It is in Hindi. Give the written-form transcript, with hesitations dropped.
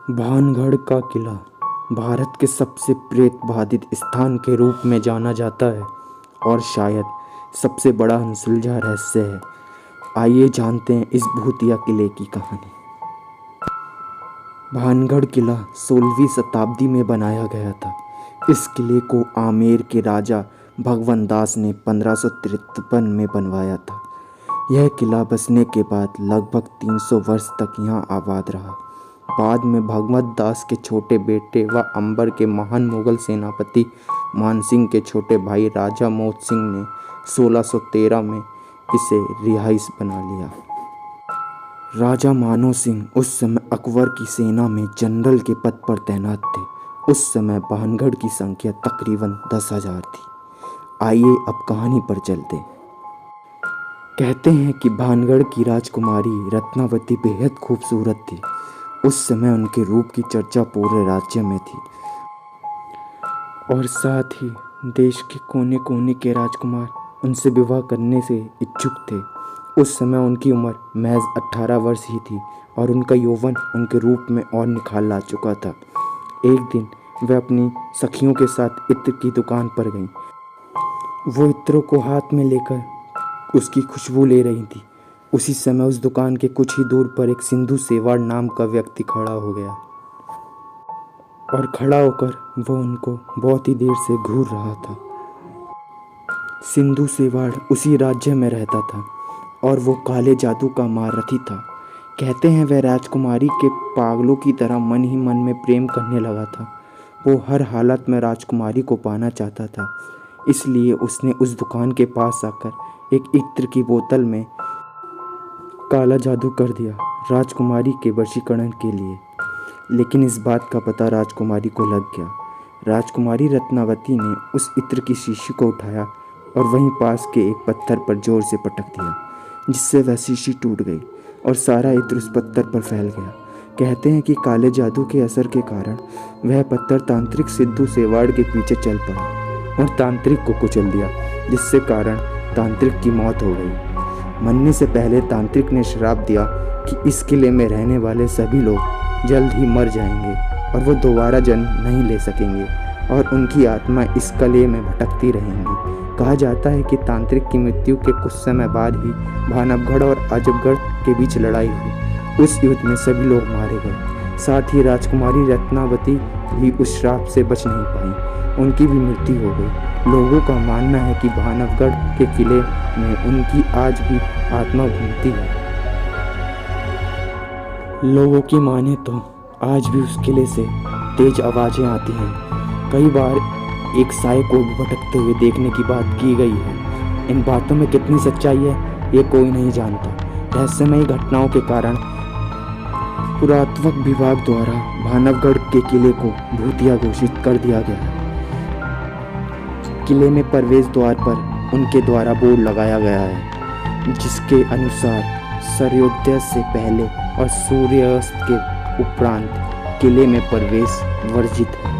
भानगढ़ का किला भारत के सबसे प्रेत बाधित स्थान के रूप में जाना जाता है और शायद सबसे बड़ा अनसुलझा रहस्य है। आइए जानते हैं इस भूतिया किले की कहानी। भानगढ़ किला 16वीं शताब्दी में बनाया गया था। इस किले को आमेर के राजा भगवंत दास ने 1553 में बनवाया था। यह किला बसने के बाद लगभग 300 वर्ष तक यहाँ आबाद रहा। बाद में भगवंत दास के छोटे बेटे व अंबर के महान मुगल सेनापति मानसिंह के छोटे भाई राजा मोहत सिंह ने 1613 में इसे रिहाइश बना लिया। राजा मानो सिंह उस समय अकबर की सेना में जनरल के पद पर तैनात थे। उस समय भानगढ़ की संख्या तकरीबन 10,000 थी। आइए अब कहानी पर चलते हैं। कहते हैं कि भानगढ़ की राजकुमारी रत्नावती बेहद खूबसूरत थी। उस समय उनके रूप की चर्चा पूरे राज्य में थी और साथ ही देश के कोने कोने के राजकुमार उनसे विवाह करने से इच्छुक थे। उस समय उनकी उम्र महज 18 वर्ष ही थी और उनका यौवन उनके रूप में और निखार ला चुका था। एक दिन वह अपनी सखियों के साथ इत्र की दुकान पर गईं। वो इत्रों को हाथ में लेकर उसकी खुशबू ले रही थी। उसी समय उस दुकान के कुछ ही दूर पर एक सिंधु सेवाड़ नाम का व्यक्ति खड़ा हो गया और खड़ा होकर वो उनको बहुत ही देर से घूर रहा था। सिंधु सेवाड़ उसी राज्य में रहता था और वो काले जादू का महारथी था। कहते हैं वह राजकुमारी के पागलों की तरह मन ही मन में प्रेम करने लगा था। वो हर हालत में राजकुमारी को पाना चाहता था, इसलिए उसने उस दुकान के पास आकर एक इत्र की बोतल में काला जादू कर दिया राजकुमारी के वशीकरण के लिए। लेकिन इस बात का पता राजकुमारी को लग गया। राजकुमारी रत्नावती ने उस इत्र की शीशी को उठाया और वहीं पास के एक पत्थर पर जोर से पटक दिया, जिससे वह शीशी टूट गई और सारा इत्र उस पत्थर पर फैल गया। कहते हैं कि काले जादू के असर के कारण वह पत्थर तांत्रिक सिद्धू सेवाड़ के पीछे चल पड़ा और तांत्रिक को कुचल दिया, जिससे कारण तांत्रिक की मौत हो गई। मरने से पहले तांत्रिक ने श्राप दिया कि इस किले में रहने वाले सभी लोग जल्द ही मर जाएंगे और वो दोबारा जन्म नहीं ले सकेंगे और उनकी आत्मा इस किले में भटकती रहेंगी। कहा जाता है कि तांत्रिक की मृत्यु के कुछ समय बाद ही भानवगढ़ और आजमगढ़ के बीच लड़ाई हुई। उस युद्ध में सभी लोग मारे गए। साथ ही राजकुमारी रत्नावती भी उस श्राप से बच नहीं पाई, उनकी भी मृत्यु हो गई। लोगों का मानना है कि भानवगढ़ के किले में उनकी आज भी आत्मा घूमती है। लोगों की माने तो आज भी उस किले से तेज आवाज़ें आती हैं। कई बार एक साए को भी भटकते हुए देखने की बात की गई है। इन बातों में कितनी सच्चाई है ये कोई नहीं जानता। रहस्यमयी घटनाओं के कारण पुरातत्व विभाग द्वारा भानवगढ़ के किले को भूतिया घोषित कर दिया गया है। किले में प्रवेश द्वार पर उनके द्वारा बोर्ड लगाया गया है, जिसके अनुसार सूर्योदय से पहले और सूर्यास्त के उपरांत किले में प्रवेश वर्जित है।